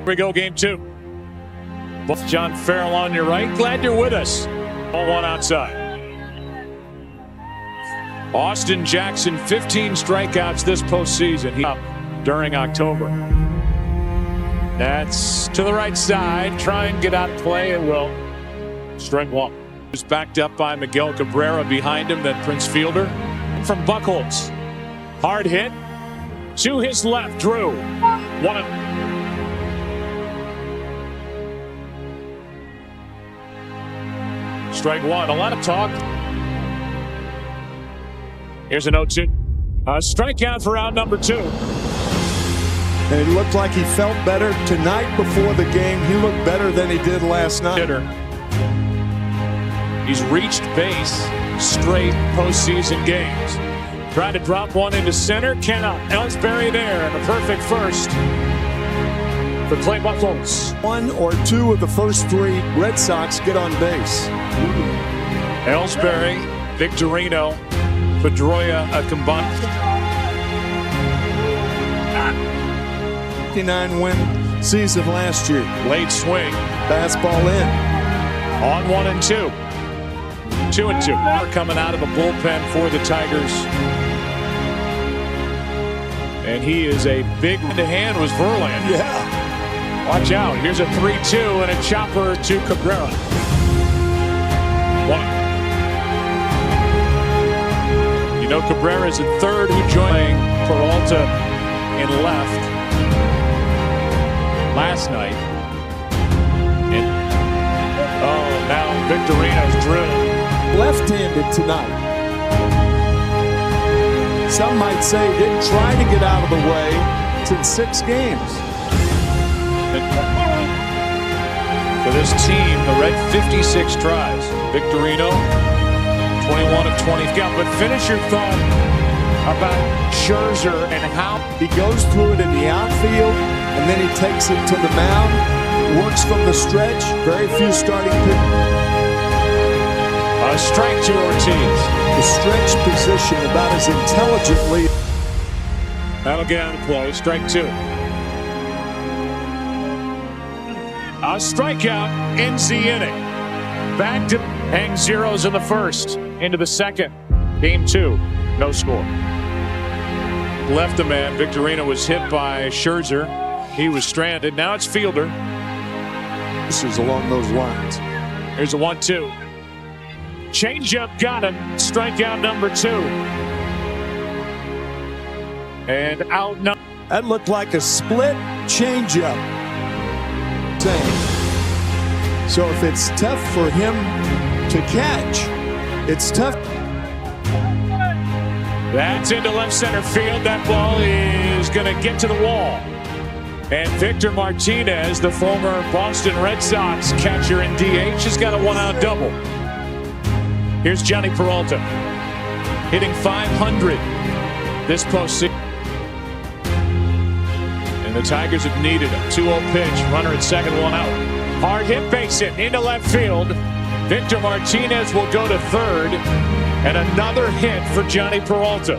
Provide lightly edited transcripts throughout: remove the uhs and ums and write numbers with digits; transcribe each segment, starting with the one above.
we go, game two. John Farrell on your right. Glad you're with us. All one outside. Austin Jackson, 15 strikeouts this postseason. He up during October. That's to the right side. Try and get out of play. It will. String one. Is backed up by Miguel Cabrera behind him. Then Prince Fielder from Buchholz. Hard hit. To his left, Drew. One. Strike one. A lot of talk. Here's a 0-2. A strikeout for out number two. And it looked like he felt better tonight before the game. He looked better than he did last night. Hitter. He's reached base straight postseason games. Trying to drop one into center. Cannot. Ellsbury there and a perfect first for Clay Buchholz. One or two of the first three Red Sox get on base. Ellsbury, Victorino, Pedroia, a combined 59-win season last year. late swing. Fastball in. On 1-2. 2-2. Are coming out of the bullpen for the Tigers. And he is a big hand was Verlander. Yeah. Watch out. Here's a 3-2 and a chopper to Cabrera. One. You know Cabrera is in third, who joined Peralta in left last night. And now Victorino's drilled. Left-handed tonight. Some might say didn't try to get out of the way since 6 games. For this team, the Red 56 tries. Victorino, 21 of 20. But finish your thought about Scherzer and how he goes through it in the outfield, and then he takes it to the mound, works from the stretch. Very few starting pitchers. A strike to Ortiz. The stretch position about as intelligently. That'll get out of play. Strike two. A strikeout ends the inning. Back to hang zeros in the first. Into the second. Game two. No score. Left a man. Victorino was hit by Scherzer. He was stranded. Now it's Fielder. This is along those lines. Here's a 1-2. Changeup got him. Strikeout number two. And out. That looked like a split changeup. So if it's tough for him to catch, it's tough. That's into left center field. That ball is going to get to the wall. And Victor Martinez, the former Boston Red Sox catcher in DH, has got a 1-out double. Here's Johnny Peralta, hitting .500 this postseason. And the Tigers have needed a 2-0 pitch. Runner at second, 1 out. Hard hit, base hit into left field. Victor Martinez will go to third. And another hit for Johnny Peralta.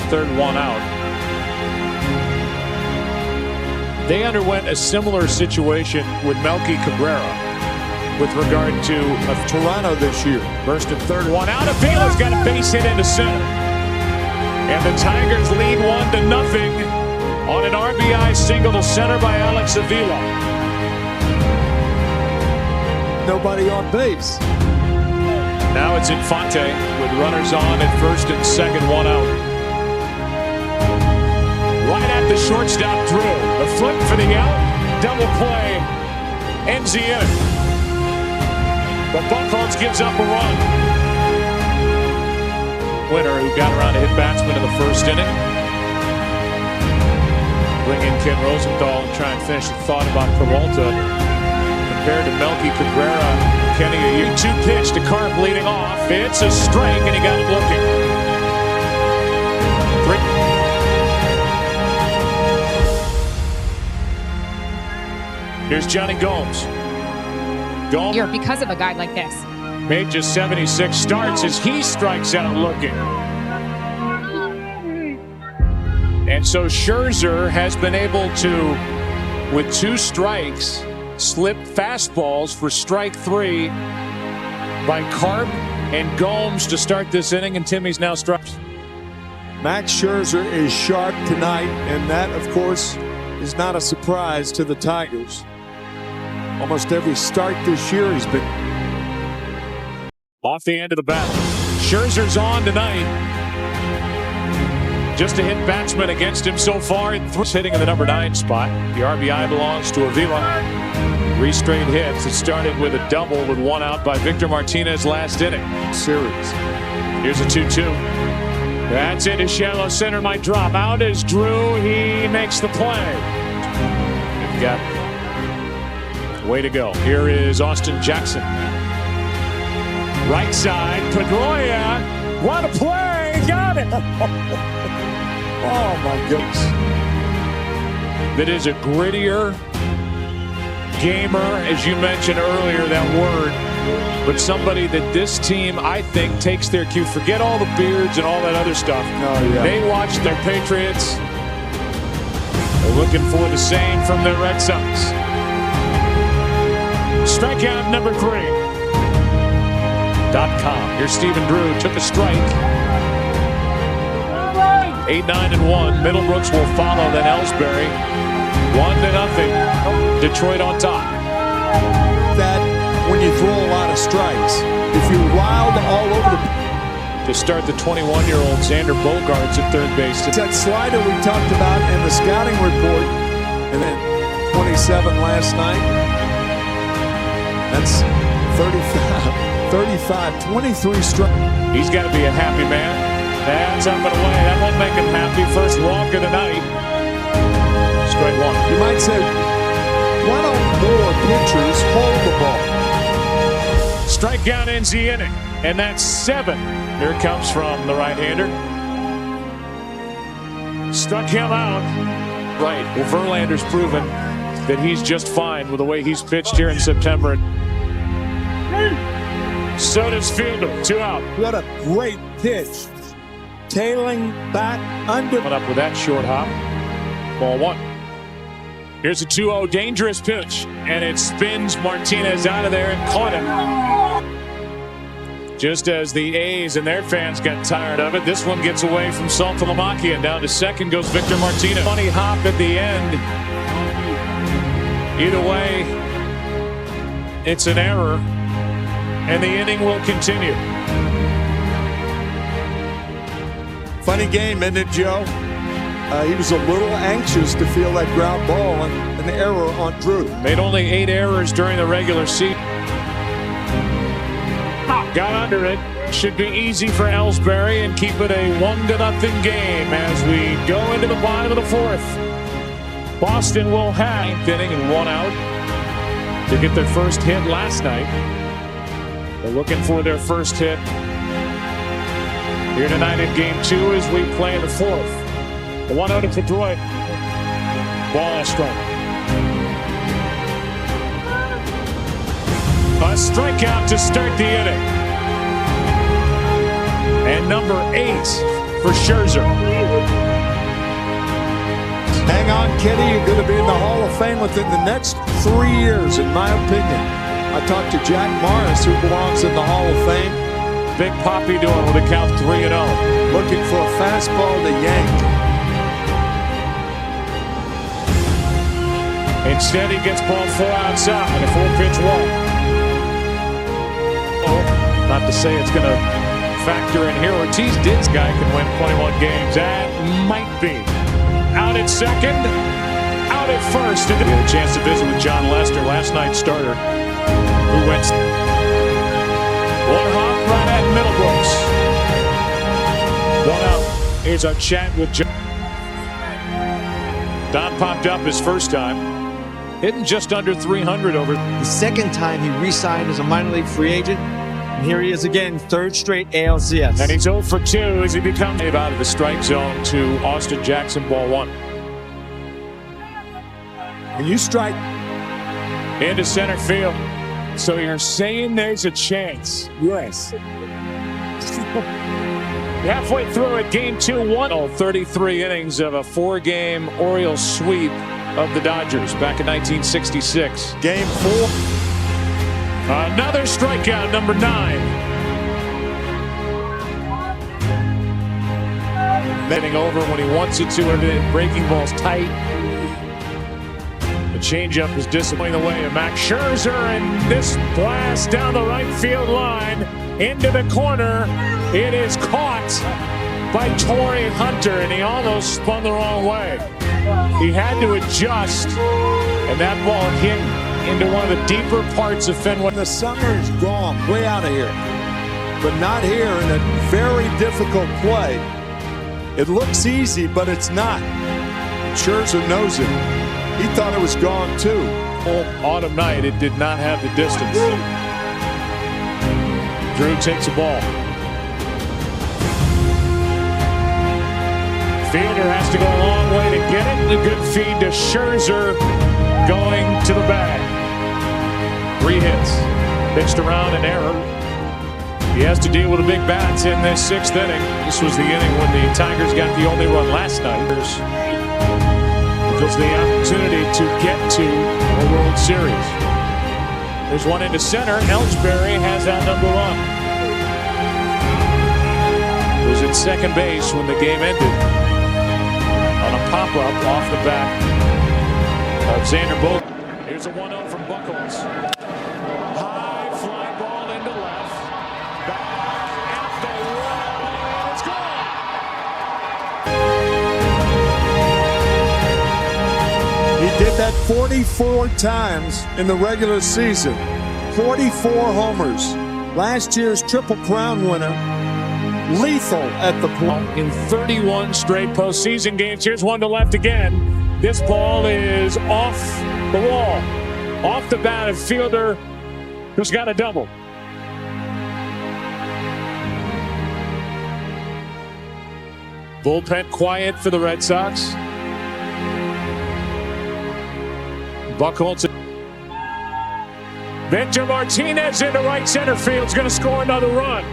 Third, 1 out. They underwent a similar situation with Melky Cabrera with regard to Toronto this year. First and third, 1 out. Avila's got a base hit into center. And the Tigers lead 1-0 on an RBI single to center by Alex Avila. Nobody on base. Now it's Infante with runners on at first and second, 1 out. Right at the shortstop, Drew. The flip for the out. Double play ends the inning. But Buchholz gives up a run. Winner, who got around to hit batsman in the first inning. Bring in Ken Rosenthal and try and finish the thought about Peralta. Compared to Melky Cabrera, Kenny, a 2 pitch to Carp leading off. It's a strike, and he got him looking. Here's Johnny Gomes. Year because of a guy like this. Made just 76 starts as he strikes out looking. And so Scherzer has been able to with 2 strikes, slipped fastballs for strike 3 by Carp and Gomes to start this inning, and Timmy's now struck. Max Scherzer is sharp tonight, and that, of course, is not a surprise to the Tigers. Almost every start this year has been off the end of the bat. Scherzer's on tonight. Just a hit batsman against him so far. Hitting in the number 9 spot. The RBI belongs to Avila. 3 straight hits. It started with a double with 1 out by Victor Martinez last inning. Series. Here's a 2-2. That's it. His shallow center might drop. Out is Drew. He makes the play. You've got way to go. Here is Austin Jackson. Right side. Pedroia. What a play. Got it. Oh, my goodness. That is a grittier gamer, as you mentioned earlier, that word. But somebody that this team, I think, takes their cue. Forget all the beards and all that other stuff. Oh, yeah. They watch their Patriots. They're looking for the same from their Red Sox. Strikeout number 3. .com. Here's Stephen Drew. Took a strike. 8-9-1. Middlebrooks will follow, then Ellsbury. 1-0. Detroit on top. That when you throw a lot of strikes, if you're wild all over the... To start the 21-year-old Xander Bogaerts at third base. That slider we talked about in the scouting report, and then 27 last night. That's 23 strikes. He's got to be a happy man. That's up and away. That won't make him happy. First walk of the night. Strike 1. You might say, why don't more pitchers hold the ball? Strikeout ends the inning, and that's 7. Here it comes from the right-hander. Struck him out. Right. Well, Verlander's proven that he's just fine with the way he's pitched here in September. So does Fielder. 2 out. What a great pitch. Tailing back under. Coming up with that short hop. Ball 1. Here's a 2-0 dangerous pitch, and it spins Martinez out of there and caught him. Just as the A's and their fans got tired of it, this one gets away from Saltalamacchia, and down to second goes Victor Martinez. Funny hop at the end. Either way, it's an error, and the inning will continue. Funny game, isn't it, Joe? He was a little anxious to feel that ground ball, and an error on Drew. Made only 8 errors during the regular season. Got under it. Should be easy for Ellsbury and keep it a 1-0 game as we go into the bottom of the 4th. Boston will have 9th inning and 1 out to get their first hit last night. They're looking for their first hit here tonight in game 2 as we play in the 4th. The 1-0 to Detroit. Ball strike. A strikeout to start the inning. And number 8 for Scherzer. Hang on, Kenny. You're going to be in the Hall of Fame within the next 3 years, in my opinion. I talked to Jack Morris, who belongs in the Hall of Fame. Big Papi doing with a count 3-0. Looking for a fastball to yank. Instead, he gets ball 4 outside, a 4-pitch walk. Not to say it's going to factor in here. Ortiz this guy can win 21 games. That might be. Out at second, out at first. We had a chance to visit with John Lester, last night's starter, who went 1 hop right at Middlebrooks. 1 out. Here's our chat with John. Don popped up his first time. Hitting just under 300 over. The second time he re-signed as a minor league free agent. And here he is again, 3rd straight ALCS. And he's 0 for 2 as he becomes out of the strike zone to Austin Jackson, ball 1. And you strike into center field. So you're saying there's a chance? Yes. Halfway through it, game 2, 1. 33 innings of a 4-game Orioles sweep of the Dodgers back in 1966. Game 4. Another strikeout, number 9. Bending over when he wants it to, and breaking balls tight. The changeup is disappointing the way of Max Scherzer, and this blast down the right field line into the corner. It is caught by Torrey Hunter, and he almost spun the wrong way. He had to adjust, and that ball hit into one of the deeper parts of Fenway. The summer is gone, way out of here. But not here in a very difficult play. It looks easy, but it's not. Scherzer knows it. He thought it was gone too. Autumn night, it did not have the distance. Drew takes a ball. Fielder has to go a long way to get it. A good feed to Scherzer going to the bag. 3 hits. Pitched around, an error. He has to deal with the big bats in this 6th inning. This was the inning when the Tigers got the only run last night. Because the opportunity to get to a World Series. There's one into center. Ellsbury has that number 1. Was at second base when the game ended. On a pop-up off the bat of Xander Bogaerts. Here's a 1-0 from Buckles. High fly ball into left. Back at the wall, and it's gone. He did that 44 times in the regular season. 44 homers. Last year's Triple Crown winner. Lethal at the plate. In 31 straight postseason games. Here's one to left again. This ball is off the wall. Off the bat of fielder who's got a double. Bullpen quiet for the Red Sox. Buckholz. Victor Martinez into right center field is going to score another run.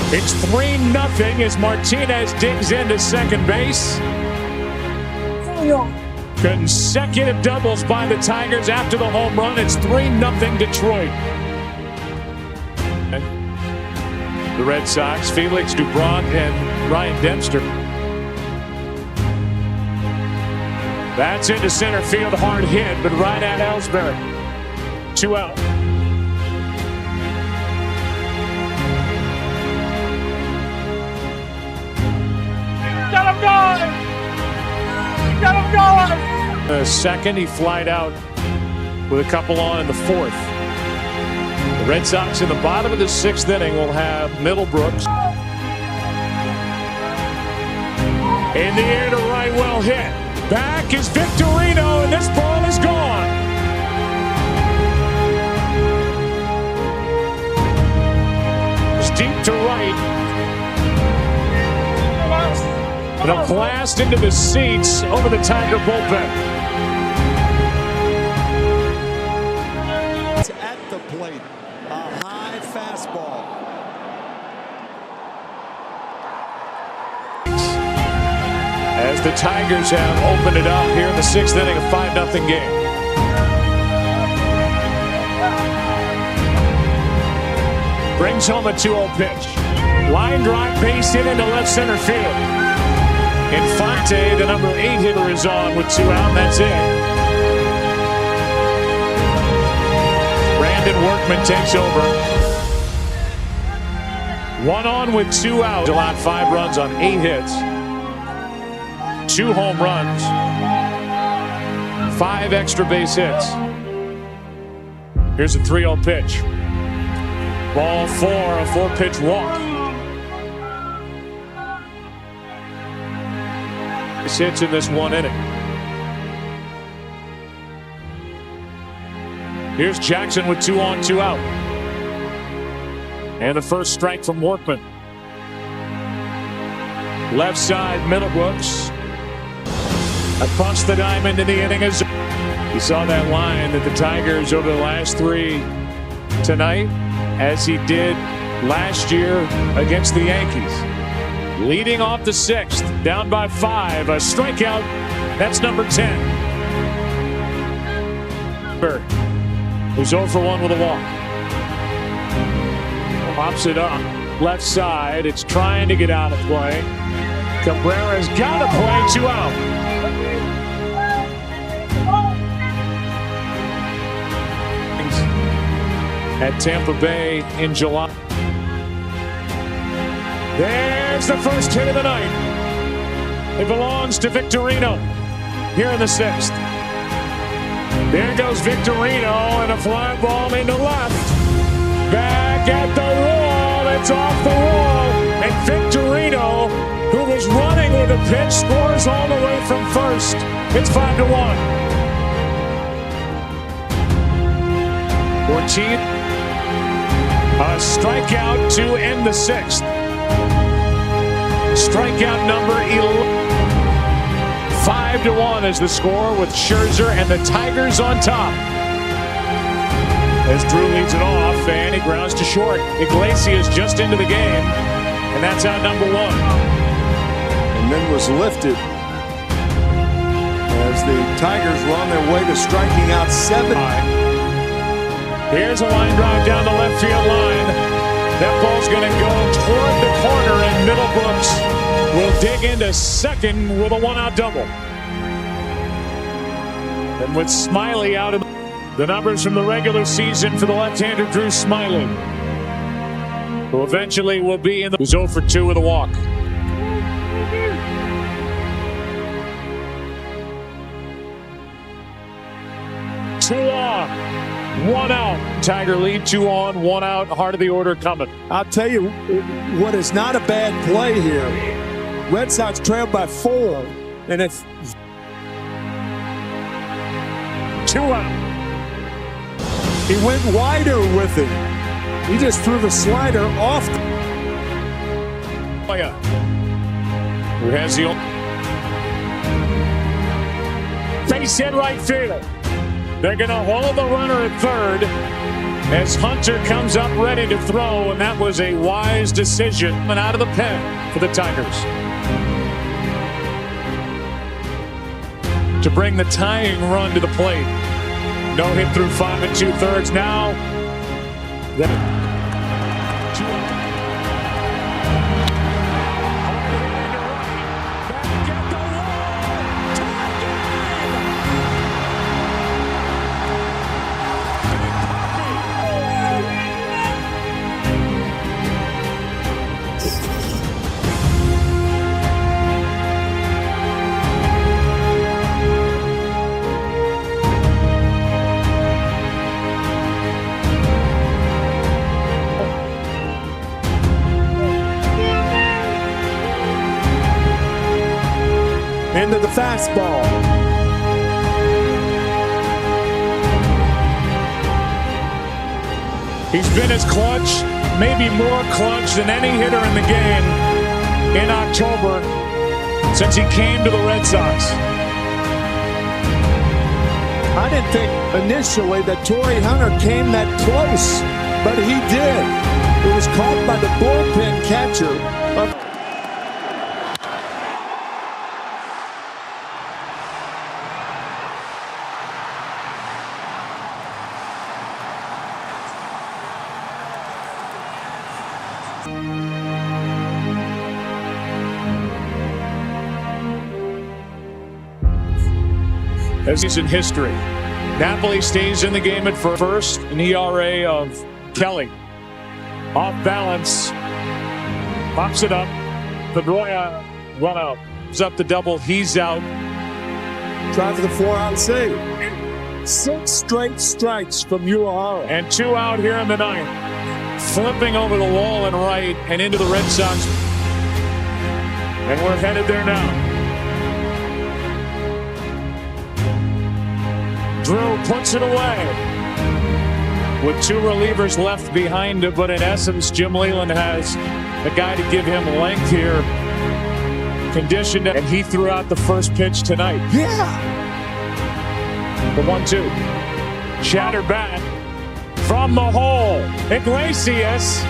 It's 3-0 as Martinez digs into second base. Consecutive doubles by the Tigers after the home run. It's 3-0 Detroit. The Red Sox, Felix Dubron and Ryan Dempster. That's into center field, hard hit, but right at Ellsbury. 2 out. The second, he flied out with a couple on in the 4th. The Red Sox in the bottom of the 6th inning will have Middlebrooks. In the air to right, well hit. Back is Victorino, and this ball is gone. It's deep to right. And a blast into the seats over the Tiger bullpen. It's at the plate. A high fastball. As the Tigers have opened it up here in the 6th inning, a 5-0 game. Brings home a 2-0 pitch. Line drive, base hit into left center field. Infante, the number 8 hitter, is on with 2 out, and that's it. Brandon Workman takes over. 1 on with 2 out. Allowed 5 runs on 8 hits. 2 home runs. 5 extra base hits. Here's a 3-0 pitch. Ball 4, a 4-pitch walk. Hits in this 1 inning. Here's Jackson with 2 on, 2 out. And the first strike from Workman. Left side, Middlebrooks. Across the diamond in the inning. You saw that line that the Tigers over the last 3 tonight, as he did last year against the Yankees. Leading off the 6th, down by 5, a strikeout. That's number 10. Who's 0 for 1 with a walk. Pops it up. Left side. It's trying to get out of play. Cabrera's got to play. 2 out. At Tampa Bay in July. There's the first hit of the night. It belongs to Victorino here in the 6th. There goes Victorino and a fly ball into left. Back at the wall. It's off the wall. And Victorino, who was running with a pitch, scores all the way from first. It's 5-1. Ortiz. A strikeout to end the 6th. Strikeout number 11. 5-1 is the score with Scherzer and the Tigers on top. As Drew leads it off and he grounds to short. Iglesias just into the game, and that's out number 1. And then was lifted as the Tigers were on their way to striking out 7. Here's a line drive down the left field line. That ball's going to go toward the corner, and Middlebrooks will dig into second with a 1-out double. And with Smiley out of the numbers from the regular season for the left-hander Drew Smiley, who eventually will be in the 0 for 2 with a walk. Two on, 1 out. Tiger lead, 2 on, 1 out. Heart of the order coming. I'll tell you what is not a bad play here. Red Sox trailed by 4, and it's 2 out. He went wider with it. He just threw the slider off. Who has the base hit right field. They're going to hold the runner at third as Hunter comes up ready to throw, and that was a wise decision. And out of the pen for the Tigers to bring the tying run to the plate. No hit through 5 2/3 now. Into the fastball. He's been as clutch, maybe more clutch than any hitter in the game in October since he came to the Red Sox. I didn't think initially that Torrey Hunter came that close, but he did. It was caught by the bullpen catcher. As he's in history, Napoli stays in the game at first, an ERA of Kelly. Off balance, pops it up. Pedroia run out. He's up the double, he's out. Try for the 4-out save. 6 straight strikes from Uehara. And 2 out here in the 9th. Flipping over the wall and right and into the Red Sox. And we're headed there now. Drew puts it away with 2 relievers left behind him, but in essence, Jim Leyland has a guy to give him length here, conditioned, and he threw out the first pitch tonight. Yeah. The 1-2. Shattered back from the hole. Iglesias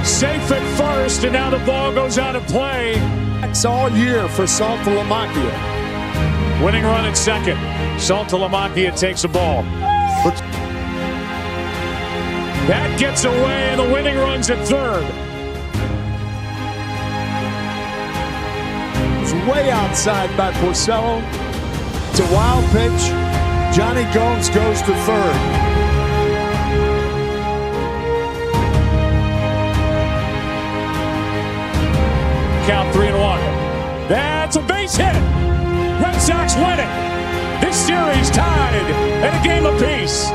safe at first, and now the ball goes out of play. That's all year for Saltalamacchia. Winning run at second. Saltalamacchia takes a ball. That gets away, and the winning run's at third. It's way outside by Porcello. It's a wild pitch. Johnny Gomes goes to third. Count 3-1. That's a base hit. Red Sox win it. This series tied at a game apiece.